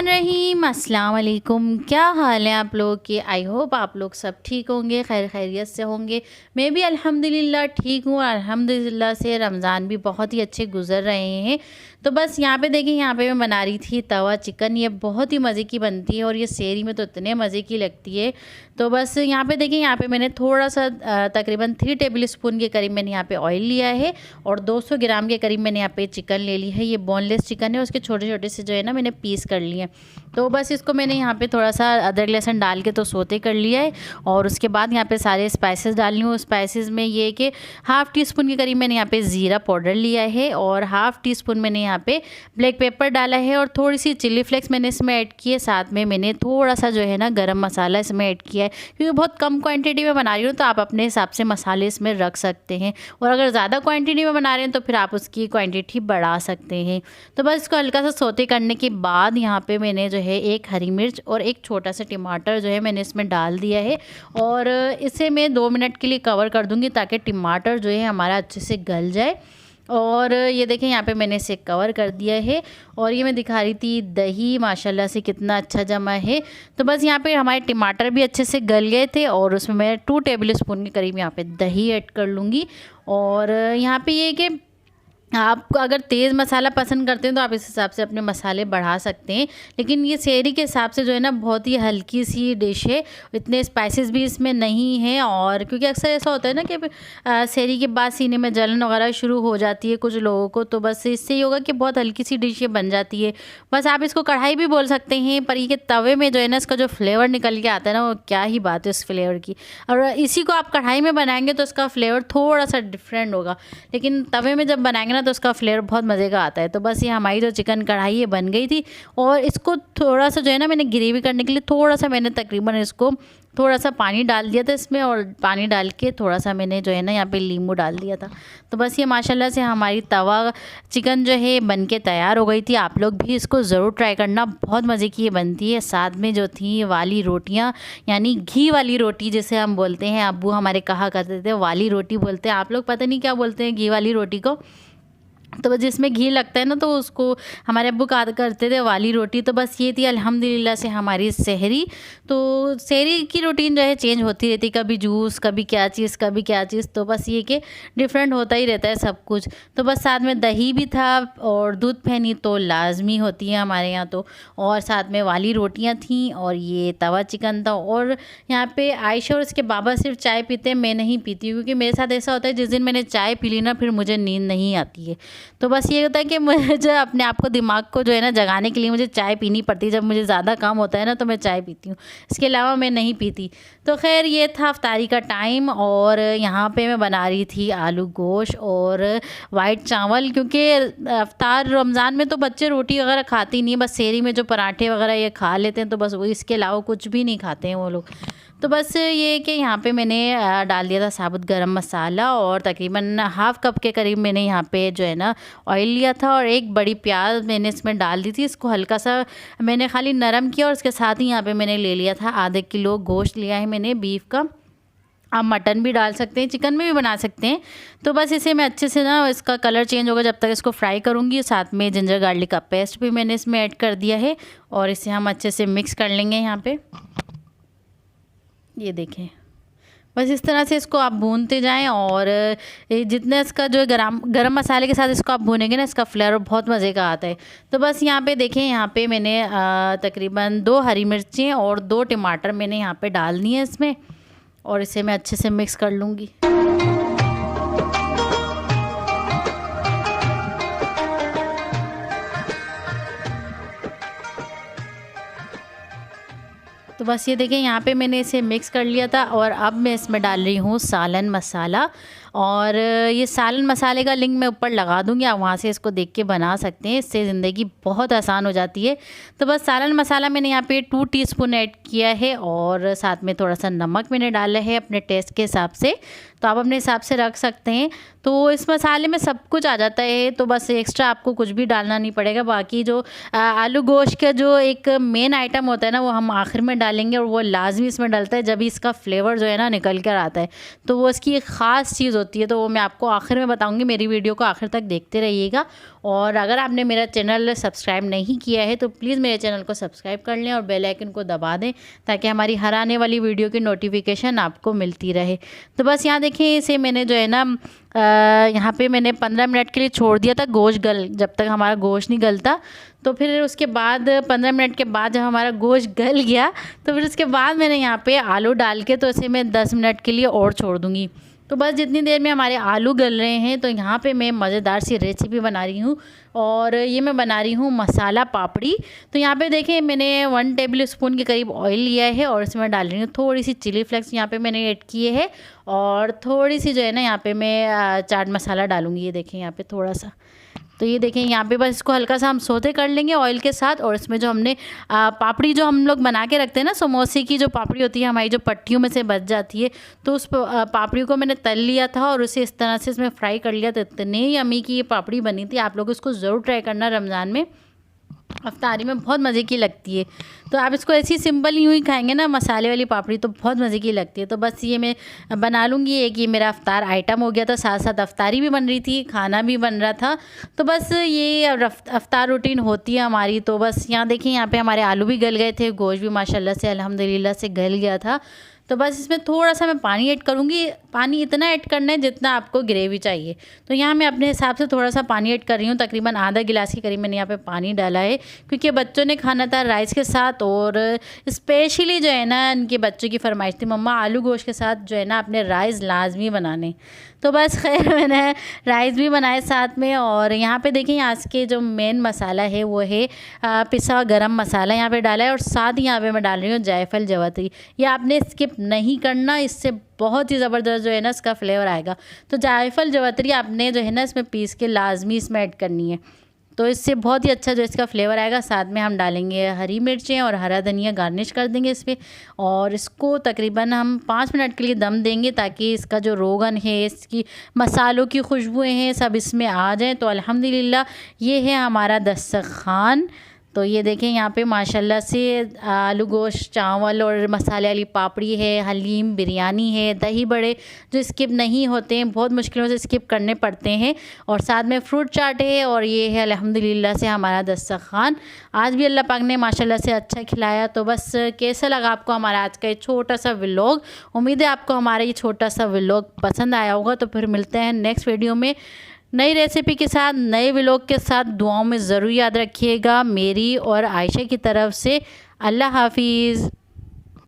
बिस्मिल्लाहिर्रहमानिर्रहीम। अस्सलाम वालेकुम। क्या हाल है आप लोग के? आई होप आप लोग सब ठीक होंगे, खैर खैरियत से होंगे। मैं भी अल्हम्दुलिल्लाह ठीक हूँ। अल्हम्दुलिल्लाह से रमज़ान भी बहुत ही अच्छे गुज़र रहे हैं। तो बस यहाँ पे देखिए, यहाँ पे मैं बना रही थी तवा चिकन। ये बहुत ही मज़े की बनती है और ये सेहरी में तो इतने मज़े की लगती है। तो बस यहाँ पे देखिए, यहाँ पे मैंने थोड़ा सा तकरीबन 3 टेबल स्पून के करीब मैंने यहाँ पे ऑयल लिया है और 200 ग्राम के करीब मैंने यहाँ पे चिकन ले ली है। ये बोनलेस चिकन है, उसके छोटे छोटे से जो है ना मैंने पीस कर लिए। तो बस इसको मैंने यहाँ पे थोड़ा सा अदरक लहसुन डाल के तो सोते कर लिया है और उसके बाद यहाँ पे सारे स्पाइसेस डाल ली हूँ। स्पाइसेस में ये कि हाफ़ टी स्पून के करीब मैंने यहाँ पे ज़ीरा पाउडर लिया है और हाफ़ टी स्पून मैंने यहाँ पे ब्लैक पेपर डाला है और थोड़ी सी चिली फ्लेक्स मैंने इसमें ऐड की है। साथ में मैंने थोड़ा सा जो है ना गरम मसाला इसमें ऐड किया है, क्योंकि बहुत कम क्वांटिटी में बना रही हूँ तो आप अपने हिसाब से मसाले इसमें रख सकते हैं और अगर ज़्यादा क्वांटिटी में बना रहे हैं तो फिर आप उसकी क्वांटिटी बढ़ा सकते हैं। तो बस इसको हल्का सा सोते करने के बाद यहाँ पे मैंने जो है एक हरी मिर्च और एक छोटा सा टमाटर जो है मैंने इसमें डाल दिया है और इसे मैं 2 मिनट के लिए कवर कर दूँगी ताकि टमाटर जो है हमारा अच्छे से गल जाए। और ये देखें, यहाँ पे मैंने इसे कवर कर दिया है और ये मैं दिखा रही थी दही माशाल्लाह से कितना अच्छा जमा है। तो बस यहाँ पे हमारे टमाटर भी अच्छे से गल गए थे और उसमें मैं 2 टेबल स्पून के करीब यहाँ पे दही ऐड कर लूँगी। और यहाँ पे ये कि आप अगर तेज़ मसाला पसंद करते हैं तो आप इस हिसाब से अपने मसाले बढ़ा सकते हैं, लेकिन ये सेहरी के हिसाब से जो है ना बहुत ही हल्की सी डिश है, इतने स्पाइसेस भी इसमें नहीं हैं। और क्योंकि अक्सर ऐसा होता है ना कि सेहरी के बाद सीने में जलन वगैरह शुरू हो जाती है कुछ लोगों को, तो बस इससे ये होगा कि बहुत हल्की सी डिश ये बन जाती है। बस आप इसको कढ़ाई भी बोल सकते हैं, पर ये तवे में जो है ना इसका जो फ्लेवर निकल के आता है ना, वो क्या ही बात है इस फ्लेवर की। और इसी को आप कढ़ाई में बनाएंगे तो इसका फ्लेवर थोड़ा सा डिफरेंट होगा, लेकिन तवे में जब बनाएंगे ना तो उसका फ्लेवर बहुत मज़े का आता है। तो बस ये हमारी जो चिकन कढ़ाई ये बन गई थी और इसको थोड़ा सा जो है ना मैंने ग्रेवी करने के लिए थोड़ा सा मैंने तकरीबन इसको थोड़ा सा पानी डाल दिया था इसमें और पानी डाल के थोड़ा सा मैंने जो है ना यहाँ पे नींबू डाल दिया था। तो बस ये माशाल्लाह से हमारी तवा चिकन जो है बन के तैयार हो गई थी। आप लोग भी इसको ज़रूर ट्राई करना, बहुत मज़े की ये बनती है। साथ में जो थी वाली रोटियाँ, यानी घी वाली रोटी जिसे हम बोलते हैं, अब्बू हमारे कहा करते थे वाली रोटी बोलते हैं, आप लोग पता नहीं क्या बोलते हैं घी वाली रोटी को। तो बस जिसमें घी लगता है ना तो उसको हमारे अब्बू कहा करते थे वाली रोटी। तो बस ये थी अल्हम्दुलिल्लाह से हमारी सेहरी। तो सेहरी की रूटीन जो है चेंज होती रहती, कभी जूस, कभी क्या चीज़, कभी क्या चीज़। तो बस ये कि डिफरेंट होता ही रहता है सब कुछ। तो बस साथ में दही भी था और दूध फेनी तो लाजमी होती है हमारे यहाँ तो, और साथ में वाली रोटियाँ थीं और ये तवा चिकन था। और यहाँ पे आयशा और इसके बाबा सिर्फ चाय पीते हैं, मैं नहीं पीती हूँ, क्योंकि मेरे साथ ऐसा होता है जिस दिन मैंने चाय पी ली ना फिर मुझे नींद नहीं आती है। तो बस ये होता है कि मुझे अपने आप को, दिमाग को जो है ना जगाने के लिए मुझे चाय पीनी पड़ती है। जब मुझे ज़्यादा काम होता है ना तो मैं चाय पीती हूँ, इसके अलावा मैं नहीं पीती। तो खैर ये था अफ्तारी का टाइम और यहाँ पे मैं बना रही थी आलू गोश्त और वाइट चावल, क्योंकि अफ्तार रमज़ान में तो बच्चे रोटी वगैरह खाती नहीं, बस सेहरी में जो पराठे वगैरह ये खा लेते हैं, तो बस वो इसके अलावा कुछ भी नहीं खाते हैं वो लोग। तो बस ये कि यहाँ पे मैंने डाल दिया था साबुत गरम मसाला और तकरीबन हाफ़ कप के करीब मैंने यहाँ पे जो है ना ऑयल लिया था और एक बड़ी प्याज मैंने इसमें डाल दी थी। इसको हल्का सा मैंने खाली नरम किया और उसके साथ ही यहाँ पे मैंने ले लिया था आधा किलो गोश्त लिया है मैंने बीफ का। आप मटन भी डाल सकते हैं, चिकन में भी बना सकते हैं। तो बस इसे मैं अच्छे से ना इसका कलर चेंज होगा जब तक इसको फ्राई करूँगी। साथ में जिंजर गार्लिक का पेस्ट भी मैंने इसमें ऐड कर दिया है और इसे हम अच्छे से मिक्स कर लेंगे। यहाँ पे ये देखें, बस इस तरह से इसको आप भूनते जाएं और जितने इसका जो गरम मसाले के साथ इसको आप भूनेंगे ना इसका फ्लेवर बहुत मज़े का आता है। तो बस यहाँ पे देखें, यहाँ पे मैंने तकरीबन 2 हरी मिर्चें और 2 टमाटर मैंने यहाँ पे डालनी है इसमें और इसे मैं अच्छे से मिक्स कर लूँगी। तो बस ये देखें, यहाँ पे मैंने इसे मिक्स कर लिया था और अब मैं इसमें डाल रही हूँ सालन मसाला। और ये सालन मसाले का लिंक मैं ऊपर लगा दूँगी, आप वहाँ से इसको देख के बना सकते हैं, इससे ज़िंदगी बहुत आसान हो जाती है। तो बस सालन मसाला मैंने यहाँ पे 2 टीस्पून ऐड किया है और साथ में थोड़ा सा नमक मैंने डाला है अपने टेस्ट के हिसाब से, तो आप अपने हिसाब से रख सकते हैं। तो इस मसाले में सब कुछ आ जाता है, तो बस एक्स्ट्रा आपको कुछ भी डालना नहीं पड़ेगा। बाकी जो आलू गोश्त का जो एक मेन आइटम होता है ना वो हम आखिर में डालेंगे और वो लाजमी इसमें डलता है, जब इसका फ्लेवर जो है ना निकल कर आता है, तो वो इसकी एक ख़ास चीज़ होती है, तो वो मैं आपको आखिर में बताऊंगी। मेरी वीडियो को आखिर तक देखते रहिएगा। और अगर आपने मेरा चैनल सब्सक्राइब नहीं किया है तो प्लीज़ मेरे चैनल को सब्सक्राइब कर लें और बेल आइकन को दबा दें, ताकि हमारी हर आने वाली वीडियो की नोटिफिकेशन आपको मिलती रहे। तो बस यहाँ देखिए, इसे मैंने जो है ना यहाँ पे मैंने 15 मिनट के लिए छोड़ दिया था गोश्त जब तक हमारा गोश्त नहीं गलता। तो फिर उसके बाद 15 मिनट के बाद जब हमारा गोश्त गल गया, तो फिर उसके बाद मैंने यहाँ पे आलू डाल के तो इसे मैं 10 मिनट के लिए और छोड़ दूँगी। तो बस जितनी देर में हमारे आलू गल रहे हैं, तो यहाँ पे मैं मज़ेदार सी रेसिपी बना रही हूँ, और ये मैं बना रही हूँ मसाला पापड़ी। तो यहाँ पे देखें, मैंने 1 टेबल स्पून के करीब ऑयल लिया है और इसमें डाल रही हूँ थोड़ी सी चिली फ्लेक्स यहाँ पे मैंने ऐड किए है, और थोड़ी सी जो है ना यहाँ पे मैं चाट मसाला डालूँगी। ये देखें यहाँ पे थोड़ा सा। तो ये देखें यहाँ पे बस इसको हल्का सा हम सोते कर लेंगे ऑयल के साथ। और इसमें जो हमने पापड़ी जो हम लोग बना के रखते हैं ना, समोसे की जो पापड़ी होती है हमारी, जो पट्टियों में से बच जाती है, तो उस पापड़ी को मैंने तल लिया था और उसे इस तरह से इसमें फ्राई कर लिया। तो इतने यम्मी की ये पापड़ी बनी थी। आप लोग इसको ज़रूर ट्राई करना, रमज़ान में अफ्तारी में बहुत मज़े की लगती है। तो आप इसको ऐसी सिंपल यूँ ही खाएंगे ना, मसाले वाली पापड़ी, तो बहुत मज़े की लगती है। तो बस ये मैं बना लूँगी। एक ये मेरा अफ्तार आइटम हो गया था, साथ साथ अफ्तारी भी बन रही थी, खाना भी बन रहा था। तो बस ये अफ्तार रूटीन होती है हमारी। तो बस यहाँ देखिए, यहाँ पे हमारे आलू भी गल गए थे, गोश्त भी माशाल्लाह से अल्हम्दुलिल्लाह से गल गया था। तो बस इसमें थोड़ा सा मैं पानी ऐड करूँगी। पानी इतना ऐड करना है जितना आपको ग्रेवी चाहिए। तो यहाँ मैं अपने हिसाब से थोड़ा सा पानी ऐड कर रही हूँ, तकरीबन आधा गिलास के करीब मैंने यहाँ पे पानी डाला है, क्योंकि बच्चों ने खाना था राइस के साथ। और स्पेशली जो है ना, इनके बच्चों की फरमाइश थी, मम्मा आलू गोश्त के साथ जो है ना अपने राइस लाजमी बनाने। तो बस खैर मैंने राइस भी बनाए साथ में। और यहाँ पे देखिए, आज के जो मेन मसाला है वो है पिसा गरम मसाला यहाँ पे डाला है, और साथ ही यहाँ पे मैं डाल रही हूँ जायफल जवात्री। ये आपने स्किप नहीं करना, इससे बहुत ही ज़बरदस्त जो है ना इसका फ्लेवर आएगा। तो जायफल जवात्री आपने जो है ना इसमें पीस के लाजमी इसमें ऐड करनी है, तो इससे बहुत ही अच्छा जो इसका फ्लेवर आएगा। साथ में हम डालेंगे हरी मिर्चें और हरा धनिया गार्निश कर देंगे इस पर, और इसको तकरीबन हम 5 मिनट के लिए दम देंगे, ताकि इसका जो रोगन है, इसकी मसालों की खुशबुएं हैं, सब इसमें आ जाएं। तो अल्हम्दुलिल्लाह ये है हमारा दस्तरखान। तो ये देखें यहाँ पे माशाल्लाह से आलू गोश्त, चावल और मसाले वाली पापड़ी है, हलीम, बिरयानी है, दही बड़े जो स्किप नहीं होते हैं, बहुत मुश्किलों से स्किप करने पड़ते हैं, और साथ में फ्रूट चाट है। और ये है अल्हम्दुलिल्लाह से हमारा दस्तरखान। आज भी अल्लाह पाक ने माशाल्लाह से अच्छा खिलाया। तो बस कैसा लगा आपको हमारा आज का ये छोटा सा व्लॉग? उम्मीद है आपको हमारा ये छोटा सा व्लॉग पसंद आया होगा। तो फिर मिलते हैं नेक्स्ट वीडियो में नई रेसिपी के साथ, नए व्लॉग के साथ। दुआओं में ज़रूर याद रखिएगा मेरी और आयशा की तरफ से। अल्लाह हाफिज़।